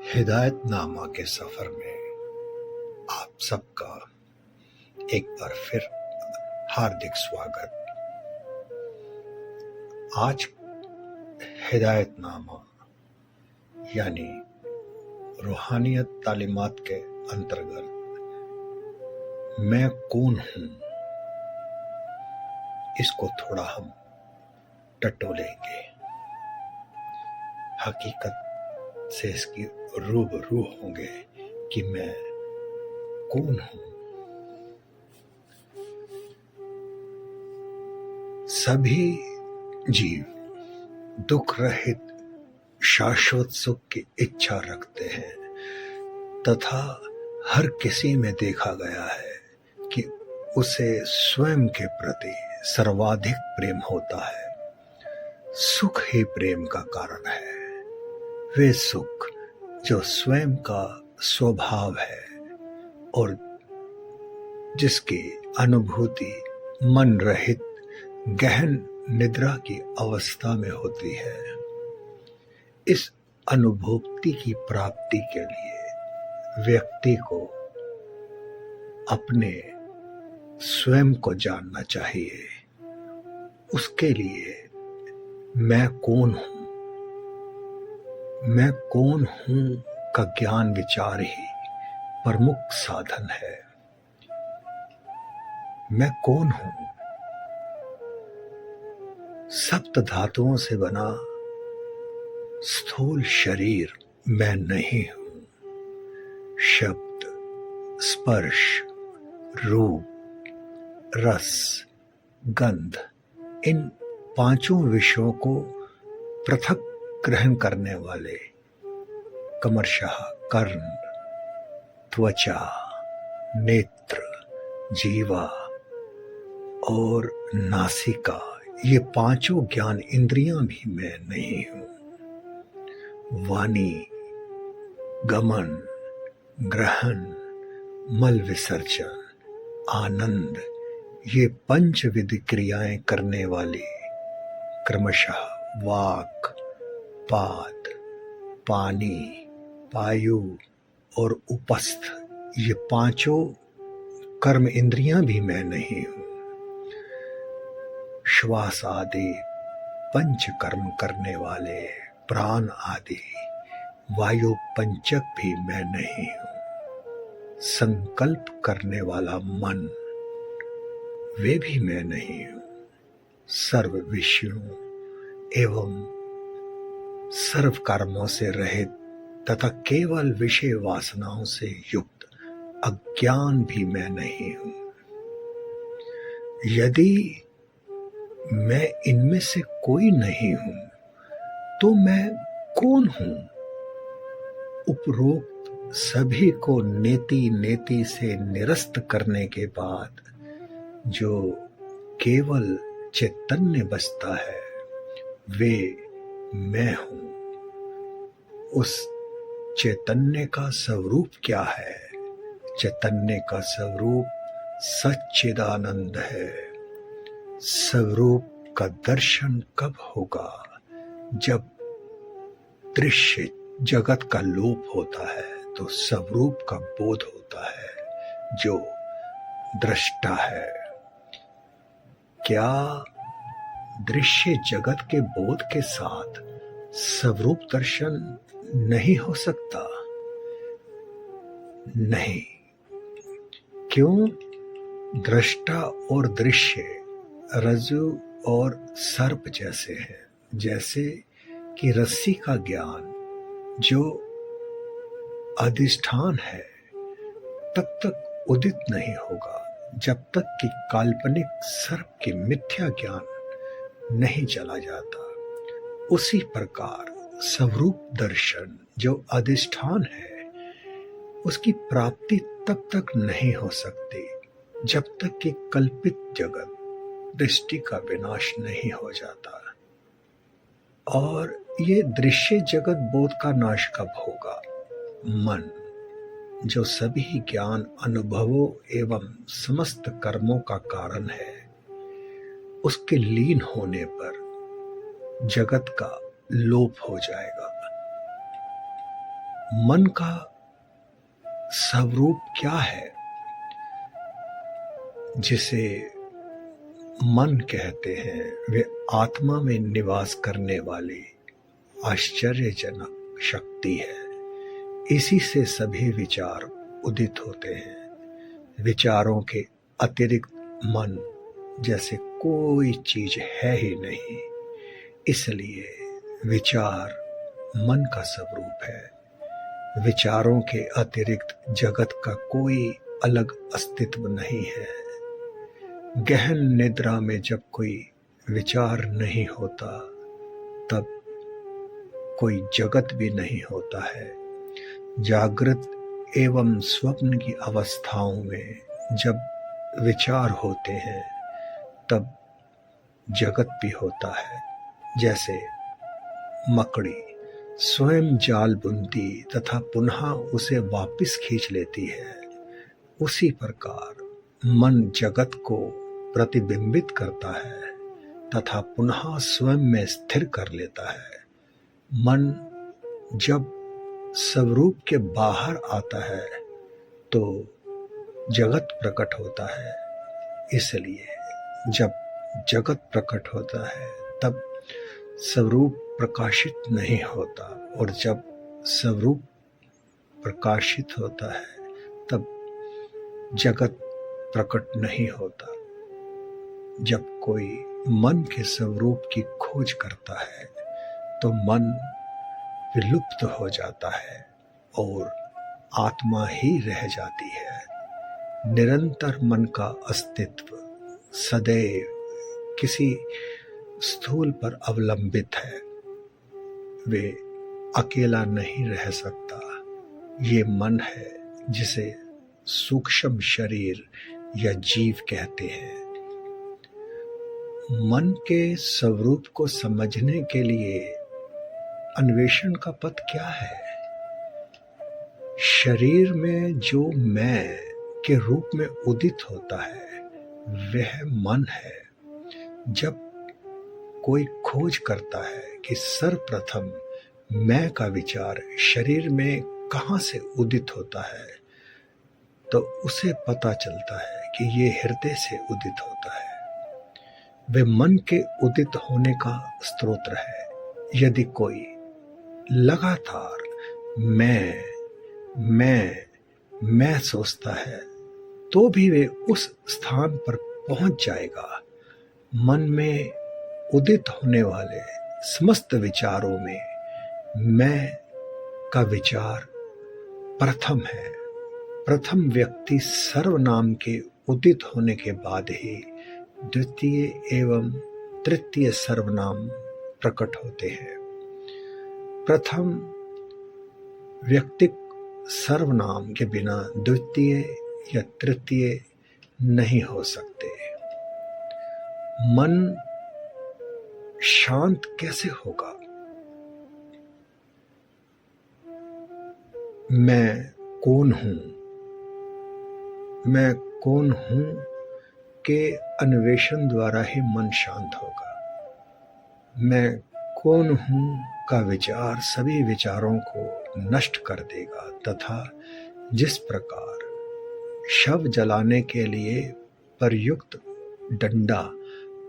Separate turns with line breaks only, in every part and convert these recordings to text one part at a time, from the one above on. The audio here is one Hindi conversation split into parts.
हिदायतनामा के सफर में आप सबका एक बार फिर हार्दिक स्वागत। आज हिदायतनामा यानी रूहानियत तालीमात के अंतर्गत मैं कौन हूं, इसको थोड़ा हम टटोलेंगे। हकीकत से इसकी रूबरू होंगे कि मैं कौन हूं। सभी जीव दुख रहित शाश्वत सुख की इच्छा रखते हैं तथा हर किसी में देखा गया है कि उसे स्वयं के प्रति सर्वाधिक प्रेम होता है। सुख ही प्रेम का कारण है। वे सुख जो स्वयं का स्वभाव है और जिसकी अनुभूति मन रहित गहन निद्रा की अवस्था में होती है। इस अनुभूति की प्राप्ति के लिए व्यक्ति को अपने स्वयं को जानना चाहिए। उसके लिए मैं कौन हूं का ज्ञान विचार ही प्रमुख साधन है। मैं कौन हूं? सप्त धातुओं से बना स्थूल शरीर मैं नहीं हूं। शब्द, स्पर्श, रूप, रस, गंध, इन पांचों विषयों को पृथक ग्रहण करने वाले क्रमशः कर्ण, त्वचा, नेत्र, जीवा और नासिका, ये पांचों ज्ञान इंद्रियां भी मैं नहीं हूं। वाणी, गमन, ग्रहण, मल विसर्जन, आनंद, ये पंचविध क्रियाएं करने वाली क्रमशः वाक, पाद, पानी, वायु और उपस्थ, ये पांचों कर्म इंद्रियां भी मैं नहीं हूं। श्वास आदि पंच कर्म करने वाले प्राण आदि वायु पंचक भी मैं नहीं हूं। संकल्प करने वाला मन, वे भी मैं नहीं हूं। सर्व विषयों एवं सर्व कर्मों से रहित तथा केवल विषय वासनाओं से युक्त अज्ञान भी मैं नहीं हूं। यदि मैं इनमें से कोई नहीं हूं तो मैं कौन हूं? उपरोक्त सभी को नेति नेति से निरस्त करने के बाद जो केवल चैतन्य बचता है, वे मैं हूं। उस चैतन्य का स्वरूप क्या है? चैतन्य का स्वरूप सच्चिदानंद है। स्वरूप का दर्शन कब होगा? जब दृश्य जगत का लोप होता है तो स्वरूप का बोध होता है जो दृष्टा है। क्या दृश्य जगत के बोध के साथ स्वरूप दर्शन नहीं हो सकता? नहीं। क्यों? दृष्टा और दृश्य रज्जु और सर्प जैसे हैं। जैसे कि रस्सी का ज्ञान जो अधिष्ठान है तब तक उदित नहीं होगा जब तक कि काल्पनिक सर्प के मिथ्या ज्ञान नहीं चला जाता। उसी प्रकार स्वरूप दर्शन जो अधिष्ठान है, उसकी प्राप्ति तब तक नहीं हो सकती जब तक कि कल्पित जगत दृष्टि का विनाश नहीं हो जाता। और ये दृश्य जगत बोध का नाश कब होगा? मन जो सभी ज्ञान अनुभवों एवं समस्त कर्मों का कारण है, उसके लीन होने पर जगत का लोप हो जाएगा। मन का स्वरूप क्या है, जिसे मन कहते हैं, वे आत्मा में निवास करने वाली आश्चर्यजनक शक्ति है। इसी से सभी विचार उदित होते हैं। विचारों के अतिरिक्त मन जैसे कोई चीज है ही नहीं, इसलिए विचार मन का स्वरूप है। विचारों के अतिरिक्त जगत का कोई अलग अस्तित्व नहीं है। गहन निद्रा में जब कोई विचार नहीं होता, तब कोई जगत भी नहीं होता है। जागृत एवं स्वप्न की अवस्थाओं में जब विचार होते हैं, तब जगत भी होता है। जैसे मकड़ी स्वयं जाल बुनती तथा पुनः उसे वापस खींच लेती है, उसी प्रकार मन जगत को प्रतिबिंबित करता है तथा पुनः स्वयं में स्थिर कर लेता है। मन जब स्वरूप के बाहर आता है तो जगत प्रकट होता है। इसलिए जब जगत प्रकट होता है तब स्वरूप प्रकाशित नहीं होता, और जब स्वरूप प्रकाशित होता है तब जगत प्रकट नहीं होता। जब कोई मन के स्वरूप की खोज करता है तो मन विलुप्त हो जाता है और आत्मा ही रह जाती है। निरंतर मन का अस्तित्व सदैव किसी स्थूल पर अवलंबित है। वे अकेला नहीं रह सकता। ये मन है जिसे सूक्ष्म शरीर या जीव कहते हैं। मन के स्वरूप को समझने के लिए अन्वेषण का पथ क्या है? शरीर में जो मैं के रूप में उदित होता है वह मन है। जब कोई खोज करता है कि सर्वप्रथम मैं का विचार शरीर में कहाँ से उदित होता है, तो उसे पता चलता है कि ये हृदय से उदित होता है। वे मन के उदित होने का स्रोत है। यदि कोई लगातार मैं सोचता है तो भी वे उस स्थान पर पहुंच जाएगा। मन में उदित होने वाले समस्त विचारों में मैं का विचार प्रथम है। प्रथम व्यक्ति सर्वनाम के उदित होने के बाद ही द्वितीय एवं तृतीय सर्वनाम प्रकट होते हैं। प्रथम व्यक्ति सर्वनाम के बिना द्वितीय या तृतीय नहीं हो सकते। मन शांत कैसे होगा? मैं कौन हूं? मैं कौन हूं के अन्वेषण द्वारा ही मन शांत होगा। मैं कौन हूं का विचार सभी विचारों को नष्ट कर देगा तथा जिस प्रकार शव जलाने के लिए प्रयुक्त डंडा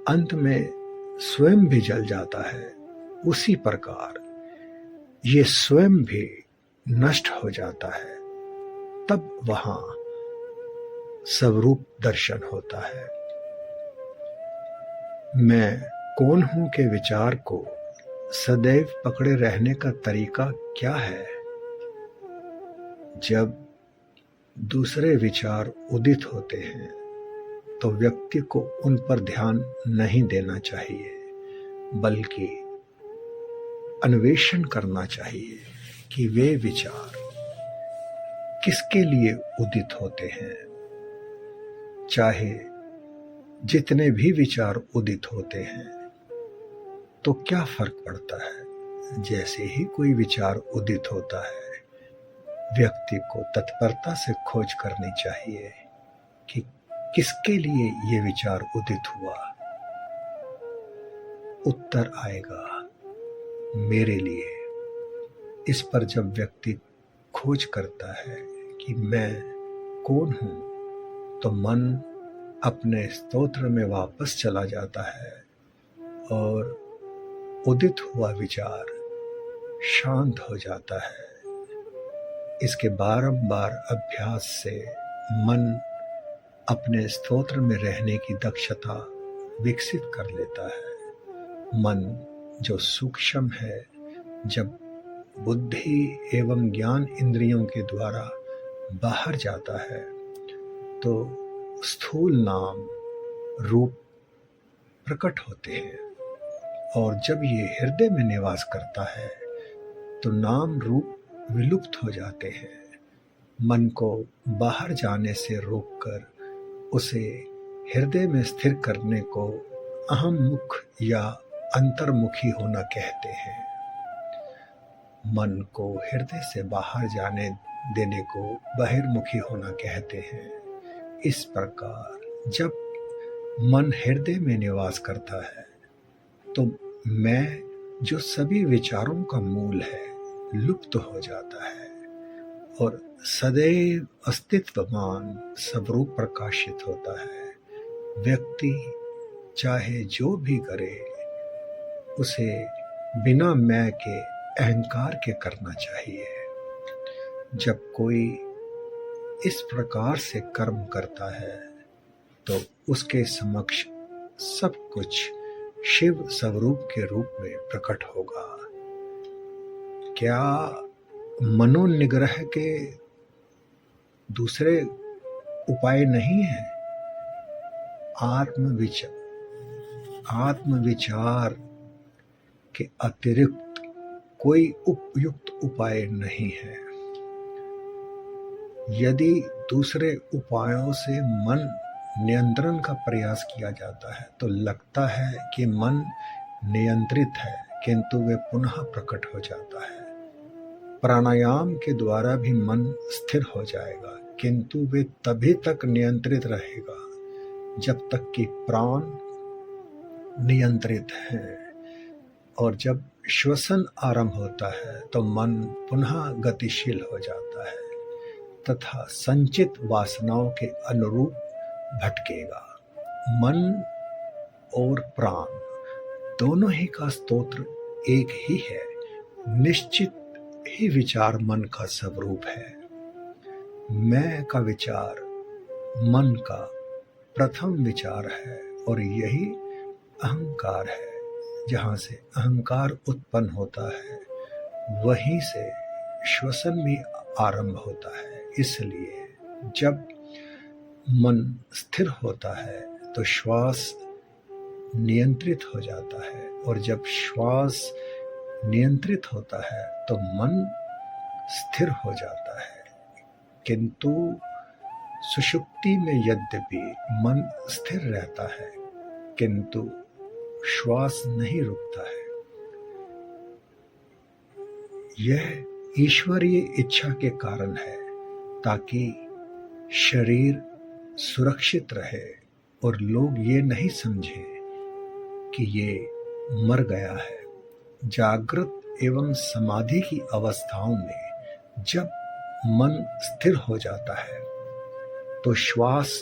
अंत में स्वयं भी जल जाता है, उसी प्रकार ये स्वयं भी नष्ट हो जाता है। तब वहां स्वरूप दर्शन होता है। मैं कौन हूं के विचार को सदैव पकड़े रहने का तरीका क्या है? जब दूसरे विचार उदित होते हैं तो व्यक्ति को उन पर ध्यान नहीं देना चाहिए, बल्कि अन्वेषण करना चाहिए कि वे विचार किसके लिए उदित होते हैं। चाहे जितने भी विचार उदित होते हैं तो क्या फर्क पड़ता है। जैसे ही कोई विचार उदित होता है, व्यक्ति को तत्परता से खोज करनी चाहिए कि किसके लिए ये विचार उदित हुआ। उत्तर आएगा मेरे लिए। इस पर जब व्यक्ति खोज करता है कि मैं कौन हूँ, तो मन अपने स्तोत्र में वापस चला जाता है और उदित हुआ विचार शांत हो जाता है। इसके बारंबार अभ्यास से मन अपने स्तोत्र में रहने की दक्षता विकसित कर लेता है। मन जो सूक्ष्म है, जब बुद्धि एवं ज्ञान इंद्रियों के द्वारा बाहर जाता है तो स्थूल नाम रूप प्रकट होते हैं, और जब ये हृदय में निवास करता है तो नाम रूप विलुप्त हो जाते हैं। मन को बाहर जाने से रोककर उसे हृदय में स्थिर करने को अहंमुख या अंतर्मुखी होना कहते हैं। मन को हृदय से बाहर जाने देने को बहिर्मुखी होना कहते हैं। इस प्रकार जब मन हृदय में निवास करता है तो मैं जो सभी विचारों का मूल है लुप्त हो जाता है और सदैव अस्तित्वमान स्वरूप प्रकाशित होता है। व्यक्ति चाहे जो भी करे उसे बिना मैं के अहंकार के करना चाहिए। जब कोई इस प्रकार से कर्म करता है तो उसके समक्ष सब कुछ शिव स्वरूप के रूप में प्रकट होगा। क्या मनोनिग्रह के दूसरे उपाय नहीं है? आत्मविचार के अतिरिक्त कोई उपयुक्त उपाय नहीं है। यदि दूसरे उपायों से मन नियंत्रण का प्रयास किया जाता है तो लगता है कि मन नियंत्रित है, किंतु वे पुनः प्रकट हो जाता है। प्राणायाम के द्वारा भी मन स्थिर हो जाएगा, किंतु वे तभी तक नियंत्रित रहेगा जब तक कि प्राण नियंत्रित है, और जब श्वसन आरंभ होता है तो मन पुनः गतिशील हो जाता है तथा संचित वासनाओं के अनुरूप भटकेगा। मन और प्राण दोनों ही का स्तोत्र एक ही है। निश्चित ही विचार मन का स्वरूप है। मैं का विचार मन का प्रथम विचार है और यही अहंकार है। जहाँ से अहंकार उत्पन्न होता है वहीं से श्वसन भी आरंभ होता है। इसलिए जब मन स्थिर होता है तो श्वास नियंत्रित हो जाता है, और जब श्वास नियंत्रित होता है तो मन स्थिर हो जाता है। किंतु सुषुप्ति में यद्यपि मन स्थिर रहता है किंतु श्वास नहीं रुकता है। यह ईश्वरीय इच्छा के कारण है ताकि शरीर सुरक्षित रहे और लोग ये नहीं समझें कि ये मर गया है। जागृत एवं समाधि की अवस्थाओं में जब मन स्थिर हो जाता है तो श्वास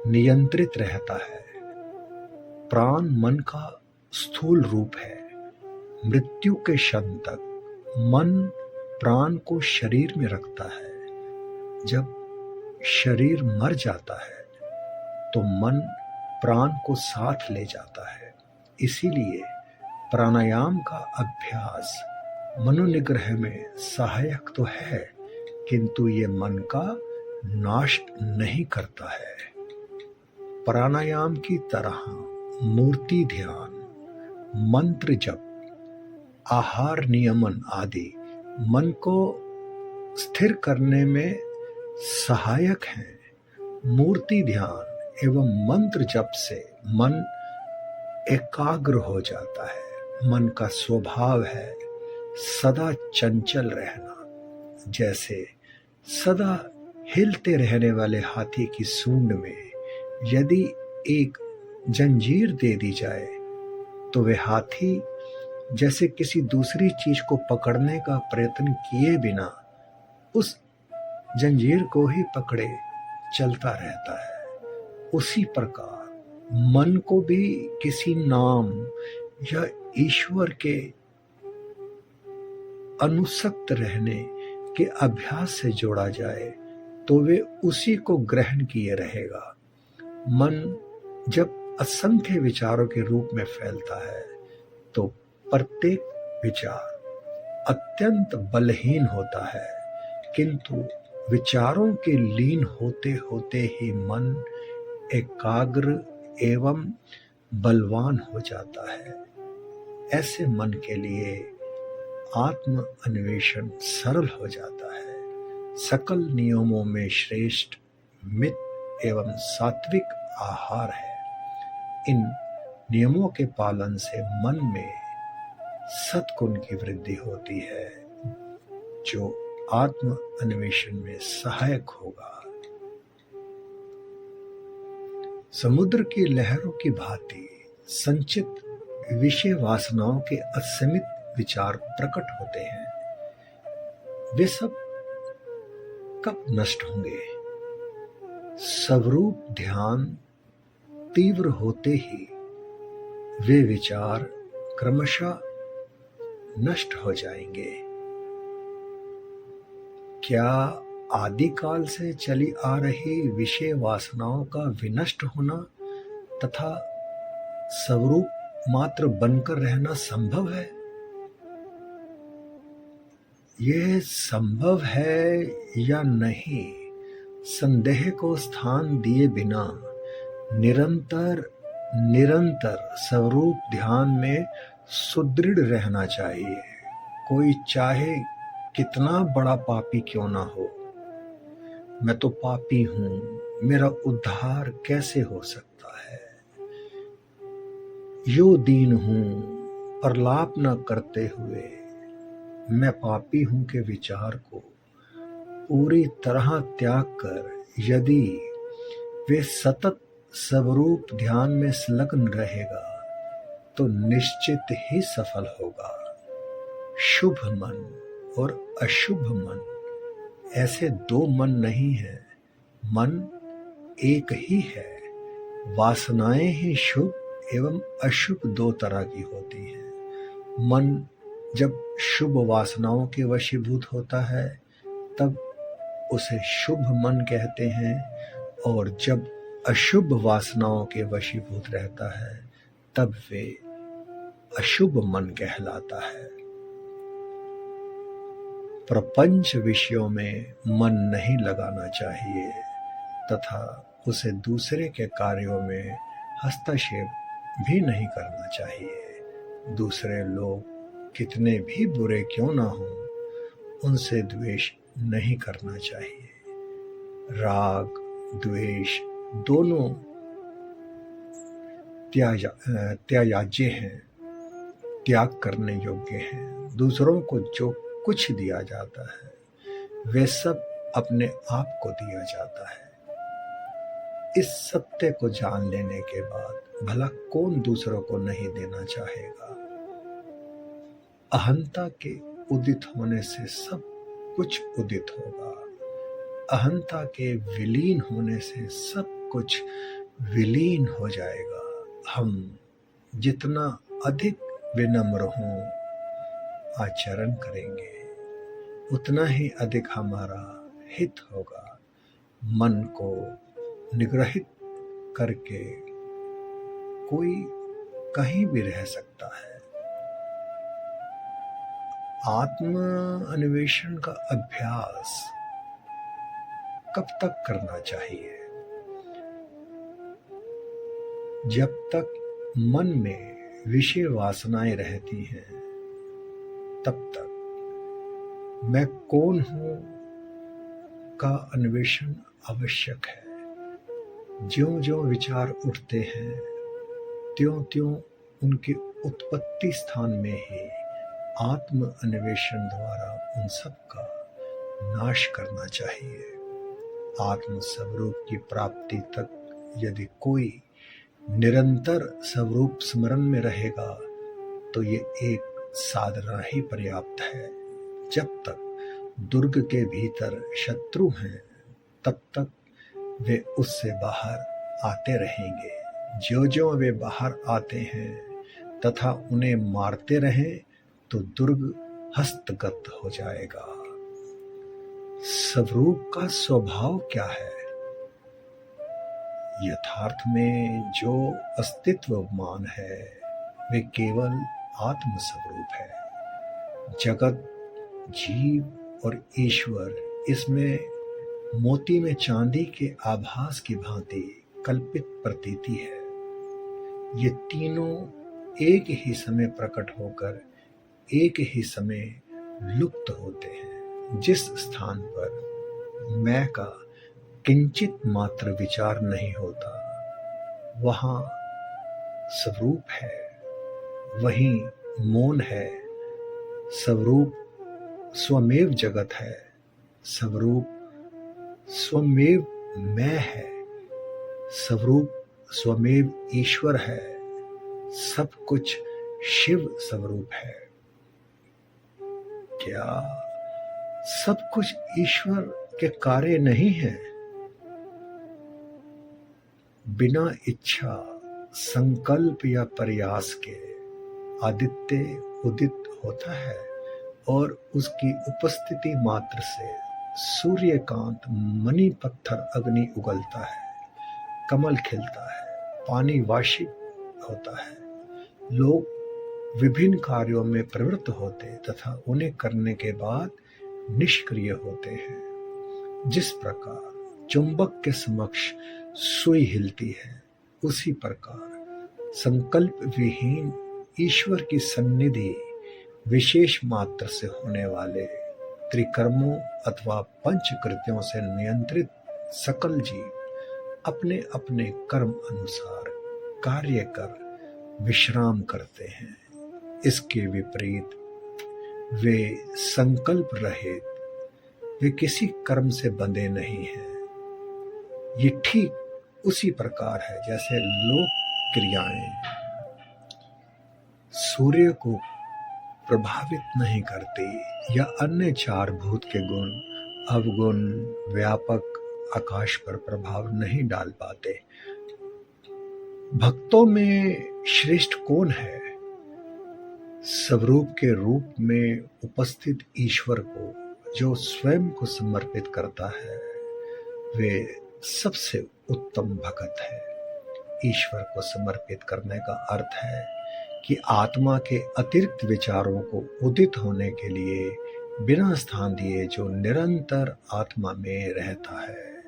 नियंत्रित रहता है। प्राण मन का स्थूल रूप है। मृत्यु के क्षण तक मन प्राण को शरीर में रखता है। जब शरीर मर जाता है तो मन प्राण को साथ ले जाता है। इसीलिए प्राणायाम का अभ्यास मनोनिग्रह में सहायक तो है, किंतु ये मन का नाश नहीं करता है। प्राणायाम की तरह मूर्ति ध्यान, मंत्र जप, आहार नियमन आदि मन को स्थिर करने में सहायक हैं। मूर्ति ध्यान एवं मंत्र जप से मन एकाग्र हो जाता है। मन का स्वभाव है सदा चंचल रहना। जैसे सदा हिलते रहने वाले हाथी की सूंड में यदि एक जंजीर दे दी जाए तो वे हाथी जैसे किसी दूसरी चीज को पकड़ने का प्रयत्न किए बिना उस जंजीर को ही पकड़े चलता रहता है। उसी प्रकार मन को भी किसी नाम या ईश्वर के अनुसक्त रहने के अभ्यास से जोड़ा जाए तो वे उसी को ग्रहण किए रहेगा। मन जब असंख्य विचारों के रूप में फैलता है तो प्रत्येक विचार अत्यंत बलहीन होता है, किंतु विचारों के लीन होते होते ही मन एकाग्र एवं बलवान हो जाता है। ऐसे मन के लिए आत्म अन्वेषण सरल हो जाता है। सकल नियमों में श्रेष्ठ मित एवं सात्विक आहार है। इन नियमों के पालन से मन में सद्गुण की वृद्धि होती है, जो आत्म अन्वेषण में सहायक होगा। समुद्र की लहरों की भांति संचित विषय वासनाओं के असीमित विचार प्रकट होते हैं। वे सब कब नष्ट होंगे? स्वरूप ध्यान तीव्र होते ही वे विचार क्रमशः नष्ट हो जाएंगे। क्या आदिकाल से चली आ रही विषय वासनाओं का विनष्ट होना तथा स्वरूप मात्र बनकर रहना संभव है? यह संभव है या नहीं, संदेह को स्थान दिए बिना निरंतर स्वरूप ध्यान में सुदृढ़ रहना चाहिए। कोई चाहे कितना बड़ा पापी क्यों ना हो, मैं तो पापी हूं, मेरा उद्धार कैसे हो सकता है? यो दीन हूं, प्रलाप न करते हुए मैं पापी हूं के विचार को पूरी तरह त्याग कर यदि वे सतत स्वरूप ध्यान में संलग्न रहेगा तो निश्चित ही सफल होगा। शुभ मन और अशुभ मन ऐसे दो मन नहीं है, मन एक ही है। वासनाएं ही शुभ एवं अशुभ दो तरह की होती हैं। मन जब शुभ वासनाओं के वशीभूत होता है तब उसे शुभ मन कहते हैं, और जब अशुभ वासनाओं के वशीभूत रहता है तब वे अशुभ मन कहलाता है। प्रपंच विषयों में मन नहीं लगाना चाहिए तथा उसे दूसरे के कार्यों में हस्तक्षेप भी नहीं करना चाहिए। दूसरे लोग कितने भी बुरे क्यों ना हों, उनसे द्वेष नहीं करना चाहिए। राग द्वेष दोनों त्याज्य हैं, त्याग करने योग्य हैं। दूसरों को जो कुछ दिया जाता है वे सब अपने आप को दिया जाता है। इस सत्य को जान लेने के बाद भला कौन दूसरों को नहीं देना चाहेगा? अहंता के उदित होने से सब कुछ उदित होगा। अहंता के विलीन होने से सब कुछ विलीन हो जाएगा। हम जितना अधिक विनम्र हों आचरण करेंगे उतना ही अधिक हमारा हित होगा। मन को निग्रहित करके कोई कहीं भी रह सकता है। आत्म अन्वेषण का अभ्यास कब तक करना चाहिए? जब तक मन में विषय वासनाएं रहती हैं तब तक मैं कौन हूं का अन्वेषण आवश्यक है। ज्यों-ज्यों विचार उठते हैं त्यों-त्यों उनके उत्पत्ति स्थान में ही आत्म अन्वेषण द्वारा उन सब का नाश करना चाहिए। आत्म स्वरूप की प्राप्ति तक यदि कोई निरंतर स्वरूप स्मरण में रहेगा तो ये एक साधना ही पर्याप्त है। जब तक दुर्ग के भीतर शत्रु हैं, तब तक वे उससे बाहर आते रहेंगे। ज्यों-ज्यों वे बाहर आते हैं तथा उन्हें मारते रहें तो दुर्ग हस्तगत हो जाएगा। स्वरूप का स्वभाव क्या है? यथार्थ में जो अस्तित्वमान है वे केवल आत्म स्वरूप है। जगत, जीव और ईश्वर इसमें मोती में चांदी के आभास की भांति कल्पित प्रतीति है। ये तीनों एक ही समय प्रकट होकर एक ही समय लुप्त होते हैं। जिस स्थान पर मैं का किंचित मात्र विचार नहीं होता, वहाँ स्वरूप है, वहीं मौन है। स्वरूप स्वमेव जगत है, स्वरूप स्वमेव मैं है, स्वरूप स्वमेव ईश्वर है। सब कुछ शिव स्वरूप है। क्या सब कुछ ईश्वर के कार्य नहीं है? बिना इच्छा, संकल्प या प्रयास के आदित्य उदित होता है और उसकी उपस्थिति मात्र से सूर्यकांत, मणि पत्थर, अग्नि उगलता है, कमल खिलता है, पानी वाष्पित होता है। लोग विभिन्न कार्यों में प्रवृत्त होते तथा उन्हें करने के बाद निष्क्रिय होते हैं। जिस प्रकार चुंबक के समक्ष सुई हिलती है, उसी प्रकार संकल्प विहीन ईश्वर की सन्निधि विशेष मात्र से होने वाले त्रिकर्मों अथवा पंचकृत्यों से नियंत्रित सकल जीव अपने अपने कर्म अनुसार कार्य कर विश्राम करते हैं। इसके विपरीत वे संकल्प रहित, वे किसी कर्म से बंधे नहीं हैं। ये ठीक उसी प्रकार है जैसे लोक क्रियाएं सूर्य को प्रभावित नहीं करती या अन्य चार भूत के गुण, अवगुण, व्यापक आकाश पर प्रभाव नहीं डाल पाते। भक्तों में श्रेष्ठ कौन है? स्वरूप के रूप में उपस्थित ईश्वर को जो स्वयं को समर्पित करता है, वे सबसे उत्तम भगत है। ईश्वर को समर्पित करने का अर्थ है कि आत्मा के अतिरिक्त विचारों को उदित होने के लिए बिना स्थान दिए जो निरंतर आत्मा में रहता है।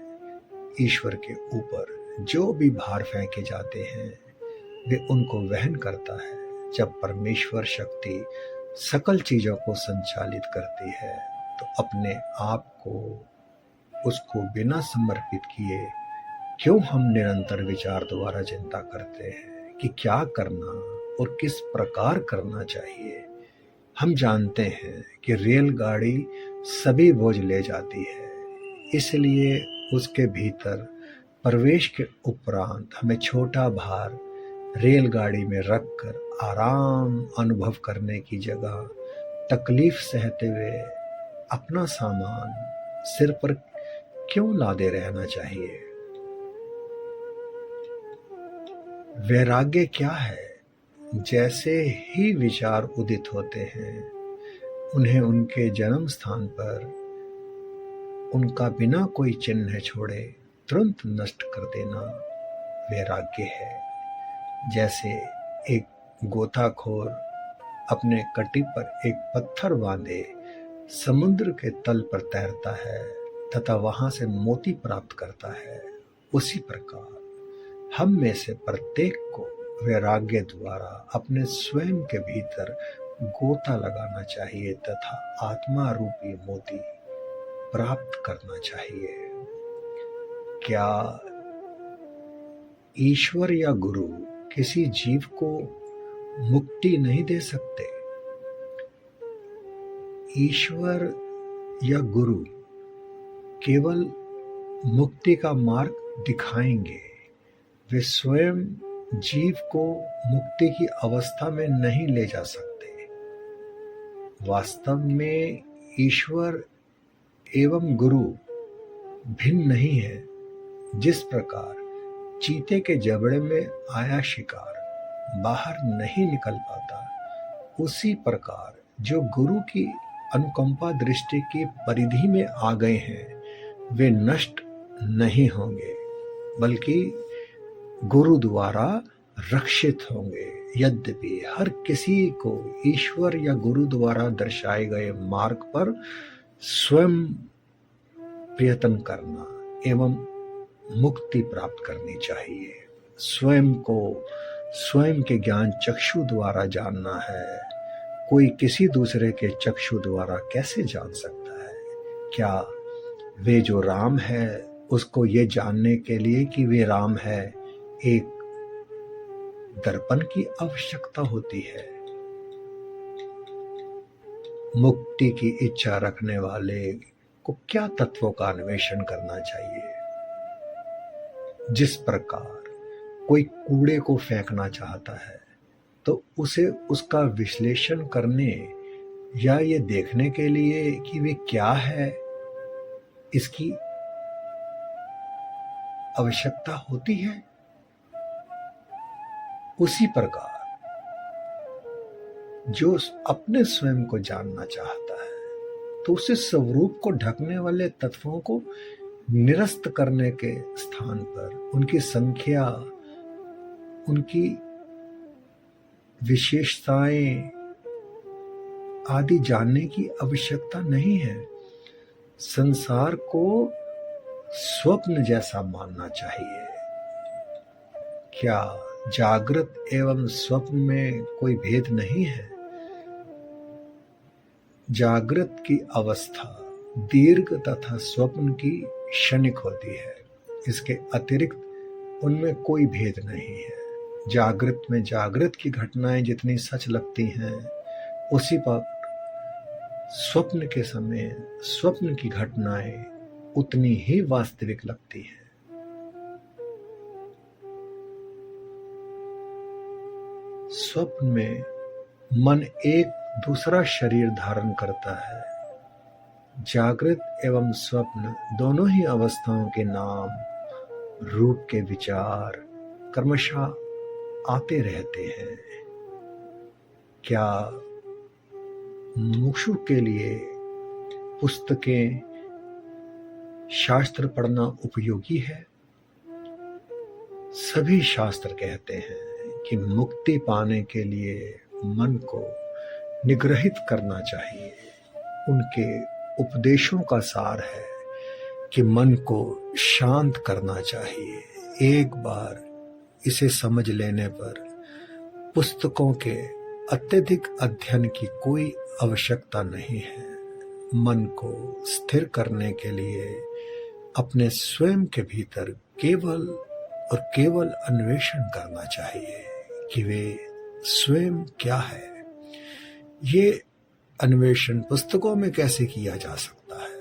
ईश्वर के ऊपर जो भी भार फेंके जाते हैं, वे उनको वहन करता है। जब परमेश्वर शक्ति सकल चीजों को संचालित करती है, तो अपने आप को उसको बिना समर्पित किए क्यों हम निरंतर विचार द्वारा चिंता करते हैं कि क्या करना और किस प्रकार करना चाहिए। हम जानते हैं कि रेलगाड़ी सभी बोझ ले जाती है, इसलिए उसके भीतर प्रवेश के उपरांत हमें छोटा भार रेलगाड़ी में रखकर आराम अनुभव करने की जगह तकलीफ सहते हुए अपना सामान सिर पर क्यों लादे रहना चाहिए? वैराग्य क्या है? जैसे ही विचार उदित होते हैं, उन्हें उनके जन्म स्थान पर उनका बिना कोई चिन्ह छोड़े तुरंत नष्ट कर देना वैराग्य है। जैसे एक गोताखोर अपने कटी पर एक पत्थर बांधे समुद्र के तल पर तैरता है तथा वहां से मोती प्राप्त करता है, उसी प्रकार हम में से प्रत्येक को वैराग्य द्वारा अपने स्वयं के भीतर गोता लगाना चाहिए तथा आत्मा रूपी मोती प्राप्त करना चाहिए। क्या ईश्वर या गुरु किसी जीव को मुक्ति नहीं दे सकते? ईश्वर या गुरु केवल मुक्ति का मार्ग दिखाएंगे, वे स्वयं जीव को मुक्ति की अवस्था में नहीं ले जा सकते। वास्तव में ईश्वर एवं गुरु भिन्न नहीं है। जिस प्रकार चीते के जबड़े में आया शिकार बाहर नहीं निकल पाता, उसी प्रकार जो गुरु की अनुकंपा दृष्टि की परिधि में आ गए हैं वे नष्ट नहीं होंगे, बल्कि गुरु द्वारा रक्षित होंगे। यद्यपि हर किसी को ईश्वर या गुरु द्वारा दर्शाए गए मार्ग पर स्वयं प्रयत्न करना एवं मुक्ति प्राप्त करनी चाहिए। स्वयं को स्वयं के ज्ञान चक्षु द्वारा जानना है। कोई किसी दूसरे के चक्षु द्वारा कैसे जान सकता है? क्या वे जो राम है उसको ये जानने के लिए कि वे राम है एक दर्पण की आवश्यकता होती है? मुक्ति की इच्छा रखने वाले को क्या तत्वों का अन्वेषण करना चाहिए? जिस प्रकार कोई कूड़े को फेंकना चाहता है तो उसे उसका विश्लेषण करने या ये देखने के लिए कि वे क्या है इसकी आवश्यकता होती है। उसी प्रकार जो अपने स्वयं को जानना चाहता है तो उसे स्वरूप को ढकने वाले तत्वों को निरस्त करने के स्थान पर उनकी संख्या, उनकी विशेषताएं आदि जानने की आवश्यकता नहीं है। संसार को स्वप्न जैसा मानना चाहिए। क्या जागृत एवं स्वप्न में कोई भेद नहीं है? जागृत की अवस्था दीर्घ तथा स्वप्न की क्षणिक होती है। इसके अतिरिक्त उनमें कोई भेद नहीं है। जागृत में जागृत की घटनाएं जितनी सच लगती हैं, उसी पर स्वप्न के समय स्वप्न की घटनाएं उतनी ही वास्तविक लगती हैं। स्वप्न में मन एक दूसरा शरीर धारण करता है। जागृत एवं स्वप्न दोनों ही अवस्थाओं के नाम, रूप के विचार क्रमशः आते रहते हैं। क्या मुमुक्षु के लिए पुस्तकें, शास्त्र पढ़ना उपयोगी है? सभी शास्त्र कहते हैं कि मुक्ति पाने के लिए मन को निग्रहित करना चाहिए। उनके उपदेशों का सार है कि मन को शांत करना चाहिए। एक बार इसे समझ लेने पर पुस्तकों के अत्यधिक अध्ययन की कोई आवश्यकता नहीं है। मन को स्थिर करने के लिए अपने स्वयं के भीतर केवल और केवल अन्वेषण करना चाहिए कि वे स्वयं क्या है। ये अन्वेषण पुस्तकों में कैसे किया जा सकता है?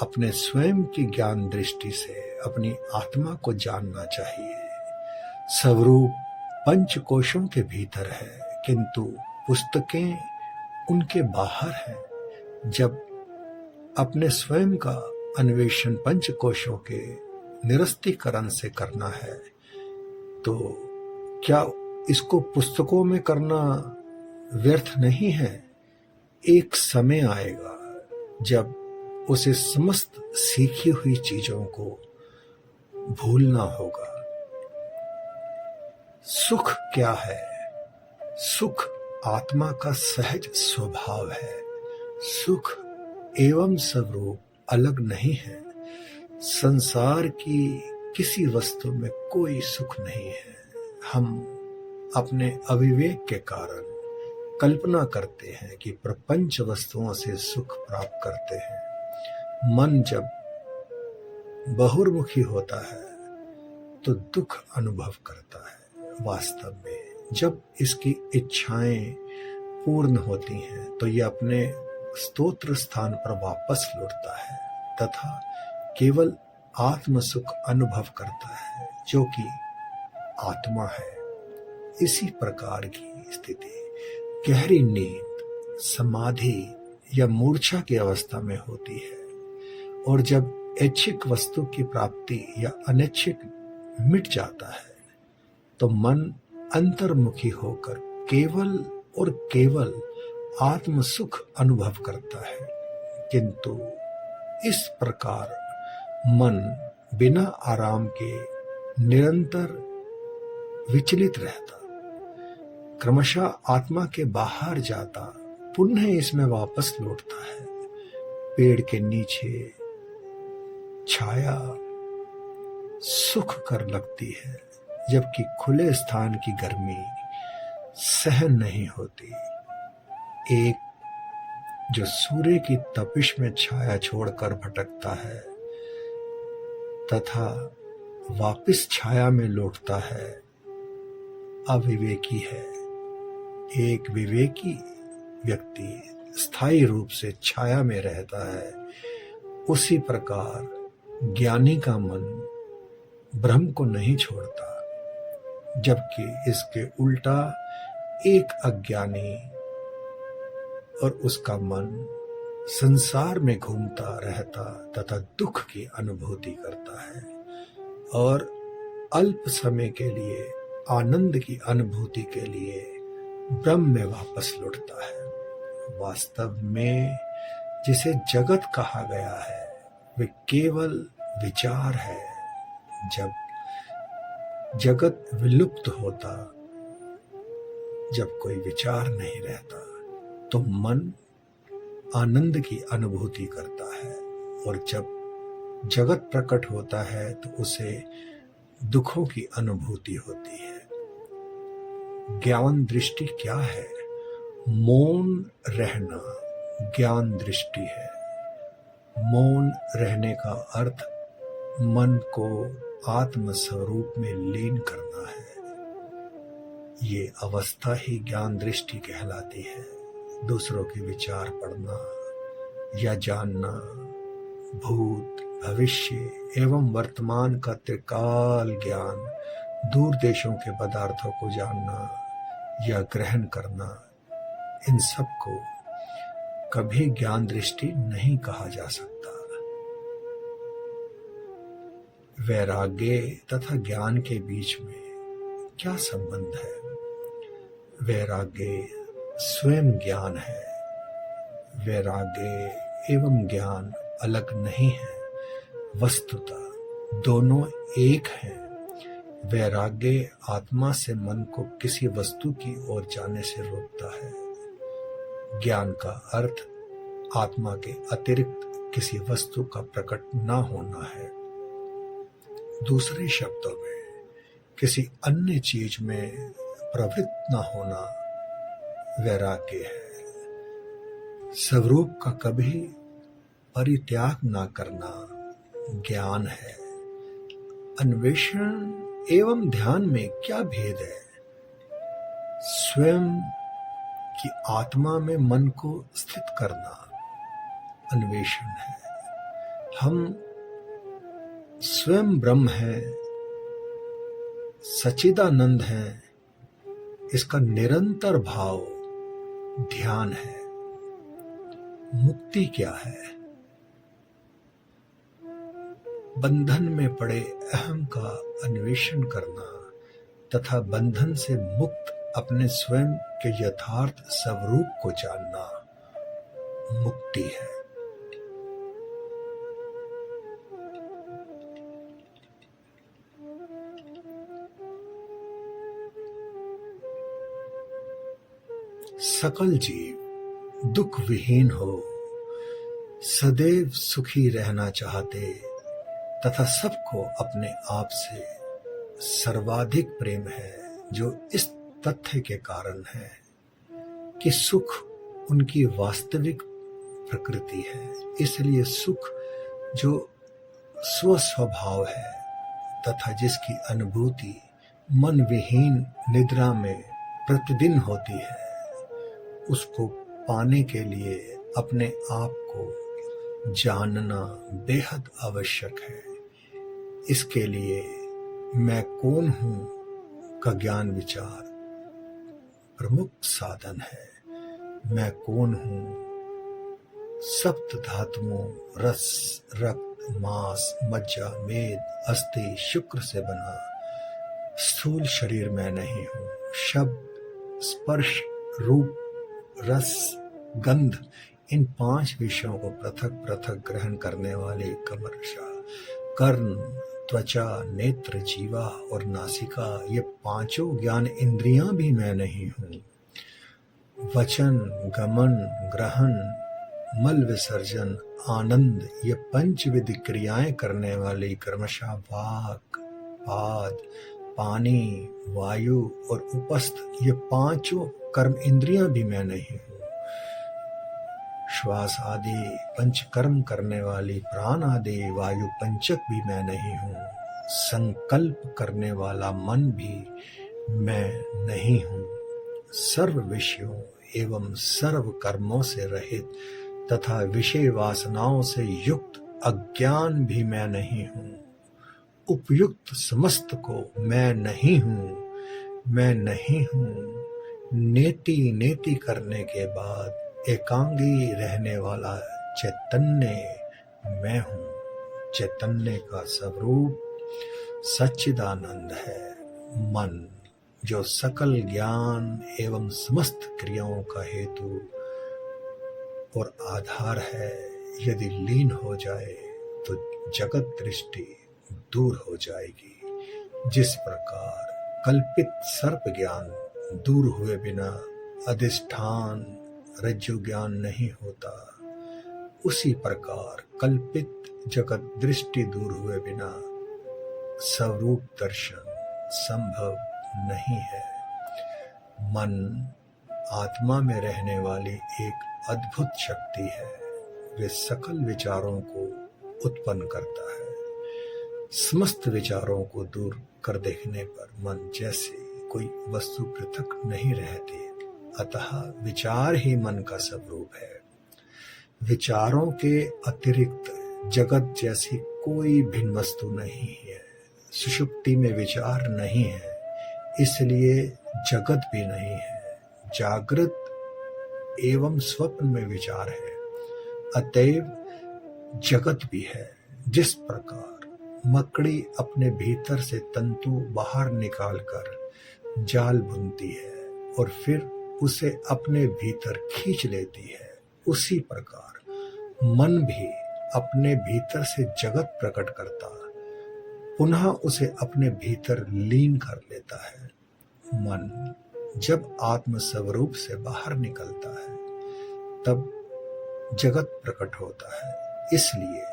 अपने स्वयं की ज्ञान दृष्टि से अपनी आत्मा को जानना चाहिए। स्वरूप पंच कोशों के भीतर है, किंतु पुस्तकें उनके बाहर हैं। जब अपने स्वयं का अन्वेषण पंच कोशों के निरस्तीकरण से करना है तो क्या इसको पुस्तकों में करना व्यर्थ नहीं है? एक समय आएगा जब उसे समस्त सीखी हुई चीजों को भूलना होगा। सुख क्या है? सुख आत्मा का सहज स्वभाव है। सुख एवं स्वरूप अलग नहीं है। संसार की किसी वस्तु में कोई सुख नहीं है। हम अपने अविवेक के कारण कल्पना करते हैं कि प्रपंच वस्तुओं से सुख प्राप्त करते हैं। मन जब बहुर्मुखी होता है तो दुख अनुभव करता है। वास्तव में जब इसकी इच्छाएं पूर्ण होती हैं तो यह अपने स्तोत्र स्थान पर वापस लौटता है तथा केवल आत्म सुख अनुभव करता है जो कि आत्मा है। इसी प्रकार की स्थिति गहरी नींद, समाधि या मूर्छा की अवस्था में होती है। और जब ऐच्छिक वस्तु की प्राप्ति या अनैच्छिक मिट जाता है तो मन अंतर्मुखी होकर केवल और केवल आत्म सुख अनुभव करता है। किंतु इस प्रकार मन बिना आराम के निरंतर विचलित रहता, क्रमशः आत्मा के बाहर जाता, पुनः इसमें वापस लौटता है। पेड़ के नीचे छाया सुख कर लगती है, जबकि खुले स्थान की गर्मी सहन नहीं होती। एक जो सूर्य की तपिश में छाया छोड़कर भटकता है तथा वापस छाया में लौटता है, अविवेकी है। एक विवेकी व्यक्ति स्थायी रूप से छाया में रहता है। उसी प्रकार ज्ञानी का मन ब्रह्म को नहीं छोड़ता, जबकि इसके उल्टा एक अज्ञानी और उसका मन संसार में घूमता रहता तथा दुख की अनुभूति करता है और अल्प समय के लिए आनंद की अनुभूति के लिए ब्रह्म में वापस लौटता है। वास्तव में जिसे जगत कहा गया है वे केवल विचार है। जब जगत विलुप्त होता, जब कोई विचार नहीं रहता, तो मन आनंद की अनुभूति करता है, और जब जगत प्रकट होता है तो उसे दुखों की अनुभूति होती है। ज्ञान दृष्टि क्या है? मौन रहना ज्ञान दृष्टि है। मौन रहने का अर्थ मन को आत्म स्वरूप में लीन करना है। ये अवस्था ही ज्ञान दृष्टि कहलाती है। दूसरों के विचार पढ़ना या जानना, भूत, भविष्य एवं वर्तमान का त्रिकाल ज्ञान, दूर देशों के पदार्थों को जानना या ग्रहण करना, इन सब को कभी ज्ञान दृष्टि नहीं कहा जा सकता। वैराग्य तथा ज्ञान के बीच में क्या संबंध है? वैराग्य स्वयं ज्ञान है। वैराग्य एवं ज्ञान अलग नहीं है, वस्तुतः दोनों एक हैं। वैराग्य आत्मा से मन को किसी वस्तु की ओर जाने से रोकता है। ज्ञान का अर्थ आत्मा के अतिरिक्त किसी वस्तु का प्रकट न होना है। दूसरे शब्दों में किसी अन्य चीज में प्रवृत्त न होना वैराग्य है। स्वरूप का कभी परित्याग न करना ज्ञान है। अन्वेषण एवं ध्यान में क्या भेद है? स्वयं की आत्मा में मन को स्थित करना अन्वेषण है। हम स्वयं ब्रह्म है, सच्चिदानंद है, इसका निरंतर भाव ध्यान है। मुक्ति क्या है? बंधन में पड़े अहम का अन्वेषण करना तथा बंधन से मुक्त अपने स्वयं के यथार्थ स्वरूप को जानना मुक्ति है। सकल जीव दुख विहीन हो, सदैव सुखी रहना चाहते तथा सबको अपने आप से सर्वाधिक प्रेम है, जो इस तथ्य के कारण है कि सुख उनकी वास्तविक प्रकृति है। इसलिए सुख जो स्वस्वभाव है तथा जिसकी अनुभूति मन विहीन निद्रा में प्रतिदिन होती है, उसको पाने के लिए अपने आप को जानना बेहद आवश्यक है। इसके लिए मैं कौन हूँ का ज्ञान विचार प्रमुख साधन है। मैं कौन हूँ सप्त धातुओं रस, रक्त, मांस, मज्जा, मेद, अस्थि, शुक्र से बना स्थूल शरीर मैं नहीं हूँ। शब्द, स्पर्श, रूप, रस, गंध, इन 5 विषयों को पृथक पृथक ग्रहण करने वाले कमर्षा, कर्ण, त्वचा, नेत्र, जीवा और नासिका, ये 5 ज्ञान इंद्रियां भी मैं नहीं हूँ। वचन, गमन, ग्रहण, मल विसर्जन, आनंद, ये 5 विधि क्रियाएं करने वाली क्रमशः वाक, पाद, पानी, वायु और उपस्थ, ये 5 कर्म इंद्रियां भी मैं नहीं हूँ। श्वास आदि 5 कर्म करने वाली प्राण आदि वायु पंचक भी मैं नहीं हूँ। संकल्प करने वाला मन भी मैं नहीं हूँ। सर्व विषयों एवं सर्व कर्मों से रहित तथा विषय वासनाओं से युक्त अज्ञान भी मैं नहीं हूँ। उपयुक्त समस्त को मैं नहीं हूँ, मैं नहीं हूँ। नेति नेति करने के बाद एकांगी रहने वाला चैतन्य मैं हूँ। चैतन्य का स्वरूप सच्चिदानंद है। मन जो सकल ज्ञान एवं समस्त क्रियाओं का हेतु और आधार है, यदि लीन हो जाए तो जगत दृष्टि दूर हो जाएगी। जिस प्रकार कल्पित सर्प ज्ञान दूर हुए बिना अधिष्ठान रज्जु ज्ञान नहीं होता, उसी प्रकार कल्पित जगत दृष्टि दूर हुए बिना स्वरूप दर्शन संभव नहीं है। मन आत्मा में रहने वाली एक अद्भुत शक्ति है। वे सकल विचारों को उत्पन्न करता है। समस्त विचारों को दूर कर देखने पर मन जैसे कोई वस्तु पृथक नहीं रहती। अतः विचार ही मन का स्वरूप है। विचारों के अतिरिक्त जगत जैसी कोई भिन्न वस्तु नहीं है। सुषुप्ति में विचार नहीं है, इसलिए जगत भी नहीं है। जागृत एवं स्वप्न में विचार है, अतएव जगत भी है। जिस प्रकार मकड़ी अपने भीतर से तंतु बाहर निकालकर जाल बुनती है और फिर उसे अपने भीतर खींच लेती है, उसी प्रकार मन भी अपने भीतर से जगत प्रकट करता पुनः उसे अपने भीतर लीन कर लेता है। मन जब आत्म स्वरूप से बाहर निकलता है तब जगत प्रकट होता है। इसलिए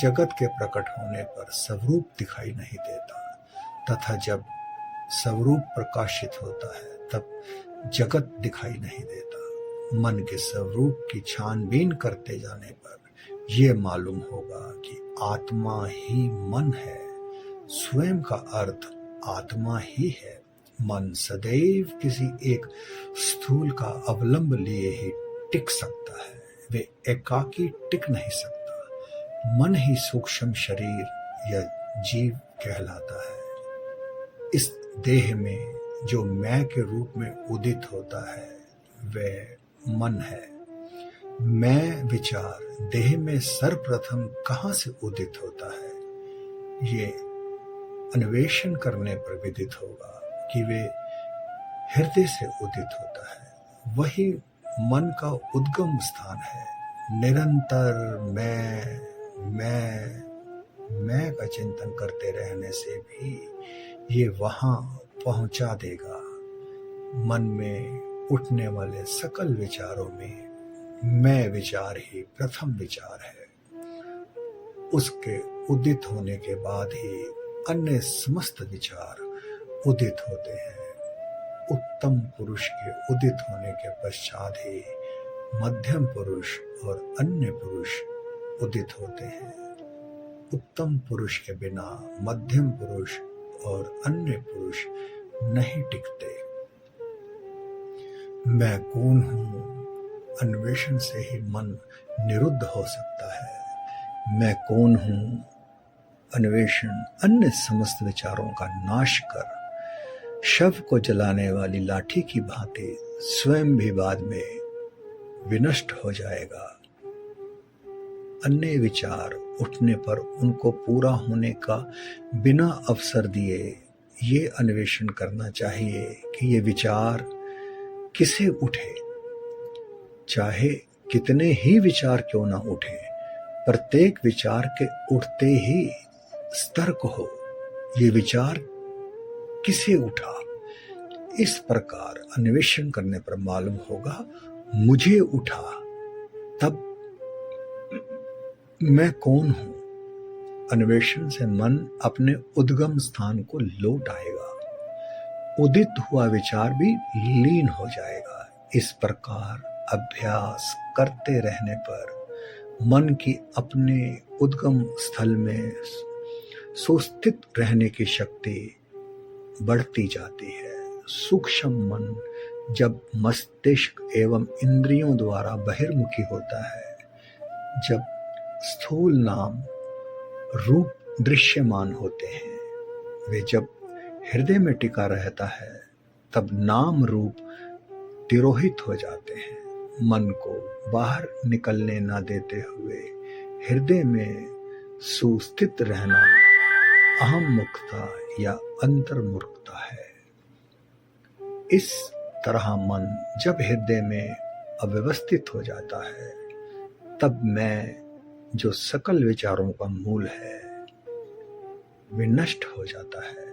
जगत के प्रकट होने पर स्वरूप दिखाई नहीं देता, तथा जब स्वरूप प्रकाशित होता है तब जगत दिखाई नहीं देता। मन के स्वरूप की छानबीन करते जाने पर यह मालूम होगा कि आत्मा ही मन है। स्वयं का अर्थ आत्मा ही है। मन सदैव किसी एक स्थूल का अवलंब लिए ही टिक सकता है, वे एकाकी टिक नहीं सकता। मन ही सूक्ष्म शरीर या जीव कहलाता है। इस देह में जो मैं के रूप में उदित होता है वह मन है। मैं विचार देह में सर्वप्रथम कहाँ से उदित होता है, ये अन्वेषण करने पर विदित होगा कि वे हृदय से उदित होता है। वही मन का उद्गम स्थान है। निरंतर मैं का चिंतन करते रहने से भी ये वहां पहुंचा देगा। मन में उठने वाले सकल विचारों में मैं विचार ही प्रथम विचार है। उसके उदित होने के बाद ही अन्य समस्त विचार उदित होते हैं। उत्तम पुरुष के उदित होने के पश्चात ही मध्यम पुरुष और अन्य पुरुष उदित होते हैं। उत्तम पुरुष के बिना मध्यम पुरुष और अन्य पुरुष नहीं टिकते। मैं कौन हूँ, अन्वेषण से ही मन निरुद्ध हो सकता है। मैं कौन हूँ, अन्वेषण अन्य समस्त विचारों का नाश कर शव को जलाने वाली लाठी की भांति स्वयं भी बाद में विनष्ट हो जाएगा। अन्य विचार उठने पर उनको पूरा होने का बिना अवसर दिए ये अन्वेषण करना चाहिए कि ये विचार किसे उठे। चाहे कितने ही विचार क्यों ना उठे, प्रत्येक विचार के उठते ही सतर्क हो, ये विचार किसे उठा। इस प्रकार अन्वेषण करने पर मालूम होगा मुझे उठा, तब मैं कौन हूं। अन्वेषण से मन अपने उद्गम स्थान को लौट आएगा, उदित हुआ विचार भी लीन हो जाएगा। इस प्रकार अभ्यास करते रहने पर मन की अपने उद्गम स्थल में सुस्थित रहने की शक्ति बढ़ती जाती है। सूक्ष्म मन जब मस्तिष्क एवं इंद्रियों द्वारा बहिर्मुखी होता है, जब स्थूल नाम रूप दृश्यमान होते हैं, वे जब हृदय में टिका रहता है, तब नाम रूप तिरोहित हो जाते हैं। मन को बाहर निकलने न देते हुए हृदय में सुस्थित रहना अहम मुक्ता या अंतर्मुक्ता है। इस तरह मन जब हृदय में अव्यवस्थित हो जाता है, तब मैं जो सकल विचारों का मूल है वे नष्ट हो जाता है।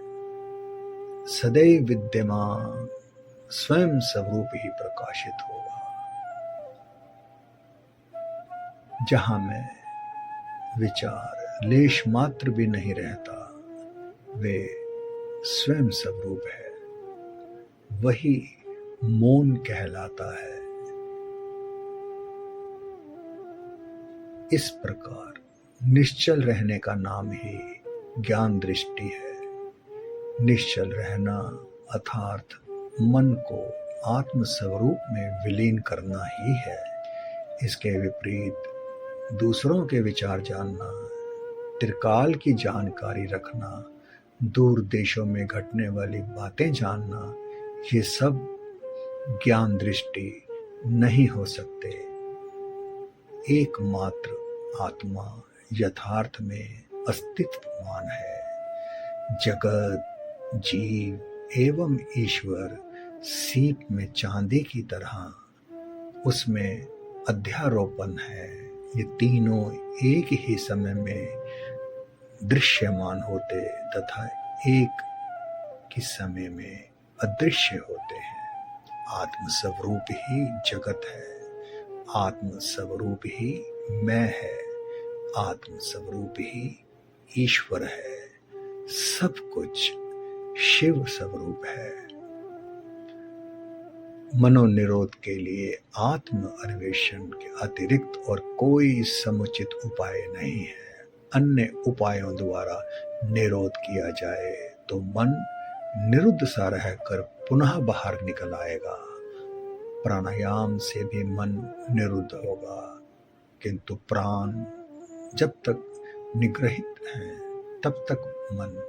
सदैव विद्यमान स्वयं स्वरूप ही प्रकाशित होगा। जहां में विचार लेश मात्र भी नहीं रहता, वे स्वयं स्वरूप है, वही मौन कहलाता है। इस प्रकार निश्चल रहने का नाम ही ज्ञान दृष्टि है। निश्चल रहना अर्थात मन को आत्म स्वरूप में विलीन करना ही है। इसके विपरीत दूसरों के विचार जानना, त्रिकाल की जानकारी रखना, दूर देशों में घटने वाली बातें जानना, ये सब ज्ञान दृष्टि नहीं हो सकते। एकमात्र आत्मा यथार्थ में अस्तित्वमान है। जगत, जीव एवं ईश्वर सीप में चांदी की तरह उसमें अध्यारोपण है। ये तीनों एक ही समय में दृश्यमान होते तथा एक ही समय में अदृश्य होते हैं। आत्म स्वरूप ही जगत है, आत्म स्वरूप ही मैं है, आत्म स्वरूप ही ईश्वर है। सब कुछ शिव स्वरूप है। मनोनिरोध के लिए आत्म अन्वेषण के अतिरिक्त और कोई समुचित उपाय नहीं है। अन्य उपायों द्वारा निरोध किया जाए तो मन निरुद्ध सा रहकर पुनः बाहर निकल आएगा। प्राणायाम से भी मन निरुद्ध होगा, किंतु प्राण जब तक निग्रहित है तब तक मन